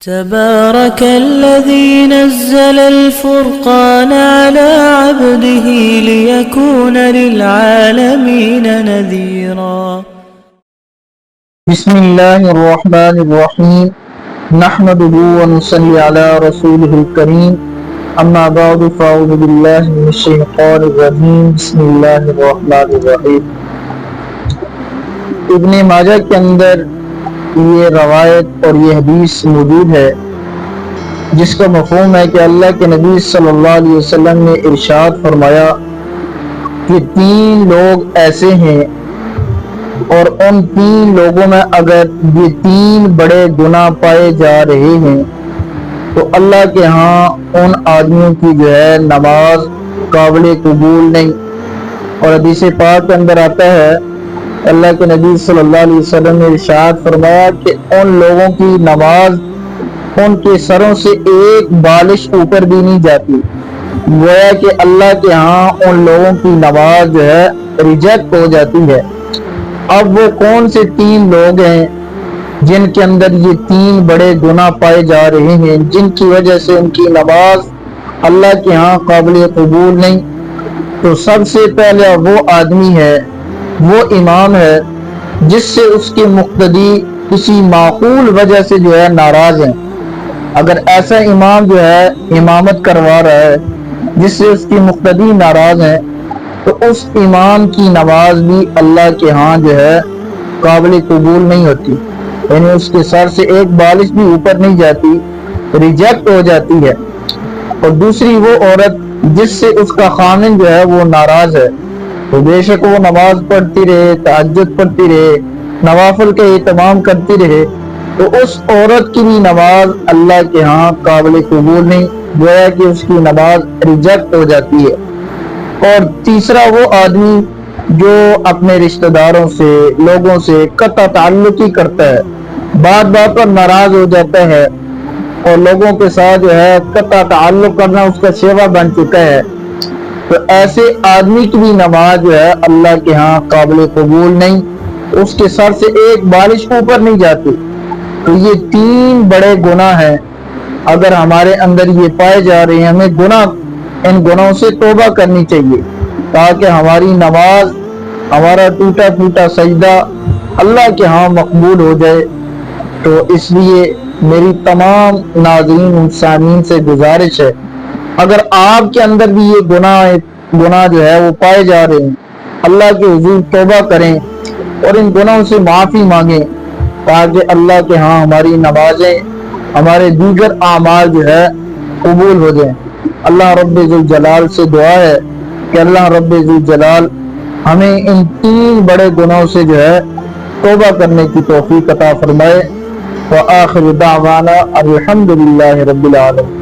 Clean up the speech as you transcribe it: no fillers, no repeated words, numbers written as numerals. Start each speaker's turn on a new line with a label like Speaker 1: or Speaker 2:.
Speaker 1: تبارك الذي نزل الفرقان على عبده ليكون للعالمين نذيرا.
Speaker 2: بسم اللہ الرحمن الرحیم نحمده ونصلی علی رسوله الکریم اما بعد فاعوذ باللہ من الشیطان الرجیم بسم اللہ الرحمن الرحیم۔ ابن ماجہ کے اندر یہ روایت اور یہ حدیث موجود ہے جس کا مفہوم ہے کہ اللہ کے نبی صلی اللہ علیہ وسلم نے ارشاد فرمایا کہ 3 لوگ ایسے ہیں اور ان 3 لوگوں میں اگر یہ 3 بڑے گناہ پائے جا رہے ہیں تو اللہ کے ہاں ان آدمیوں کی جو ہے نماز قابل قبول نہیں۔ اور حدیث پاک کے اندر آتا ہے اللہ کے نبی صلی اللہ علیہ وسلم نے ارشاد فرمایا کہ ان لوگوں کی نماز ان کے سروں سے ایک بالش اوپر بھی نہیں جاتی، گویا کہ اللہ کے ہاں ان لوگوں کی نماز جو ہے ریجیکٹ ہو جاتی ہے۔ اب وہ کون سے 3 لوگ ہیں جن کے اندر یہ 3 بڑے گناہ پائے جا رہے ہیں جن کی وجہ سے ان کی نماز اللہ کے ہاں قابل قبول نہیں؟ تو سب سے پہلے وہ آدمی ہے، وہ امام ہے جس سے اس کے مقتدی کسی معقول وجہ سے جو ہے ناراض ہیں۔ اگر ایسا امام جو ہے امامت کروا رہا ہے جس سے اس کی مقتدی ناراض ہیں تو اس امام کی نماز بھی اللہ کے ہاں جو ہے قابل قبول نہیں ہوتی، یعنی اس کے سر سے ایک بالش بھی اوپر نہیں جاتی، ریجیکٹ ہو جاتی ہے۔ اور دوسری وہ عورت جس سے اس کا خامن جو ہے وہ ناراض ہے، تو بے شک وہ نماز پڑھتی رہے، تہجد پڑھتی رہے، نوافل کے اہتمام کرتی رہے، تو اس عورت کی بھی نماز اللہ کے ہاں قابل قبول نہیں، گویا کہ اس کی نماز ریجیکٹ ہو جاتی ہے۔ اور تیسرا وہ آدمی جو اپنے رشتہ داروں سے، لوگوں سے قطع تعلق ہی کرتا ہے، بات بات پر ناراض ہو جاتا ہے اور لوگوں کے ساتھ جو ہے قطع تعلق کرنا اس کا شیوا بن چکا ہے، تو ایسے آدمی کی بھی نماز جو ہے اللہ کے ہاں قابل قبول نہیں، اس کے سر سے ایک بالش اوپر نہیں جاتی۔ تو یہ 3 بڑے گناہ ہیں، اگر ہمارے اندر یہ پائے جا رہے ہیں ہمیں ان گناہوں سے توبہ کرنی چاہیے تاکہ ہماری نماز، ہمارا ٹوٹا پھوٹا سجدہ اللہ کے ہاں مقبول ہو جائے۔ تو اس لیے میری تمام ناظرین سامعین سے گزارش ہے، اگر آپ کے اندر بھی یہ گناہ جو ہے وہ پائے جا رہے ہیں، اللہ کے حضور توبہ کریں اور ان گناہوں سے معافی مانگیں تاکہ اللہ کے ہاں ہماری نمازیں، ہمارے دیگر اعمال جو ہے قبول ہو جائیں۔ اللہ رب ذوالجلال سے دعا ہے کہ اللہ رب ذوالجلال ہمیں ان 3 بڑے گناہوں سے جو ہے توبہ کرنے کی توفیق عطا فرمائے۔ وآخر دعوانا الحمدللہ رب العالمین۔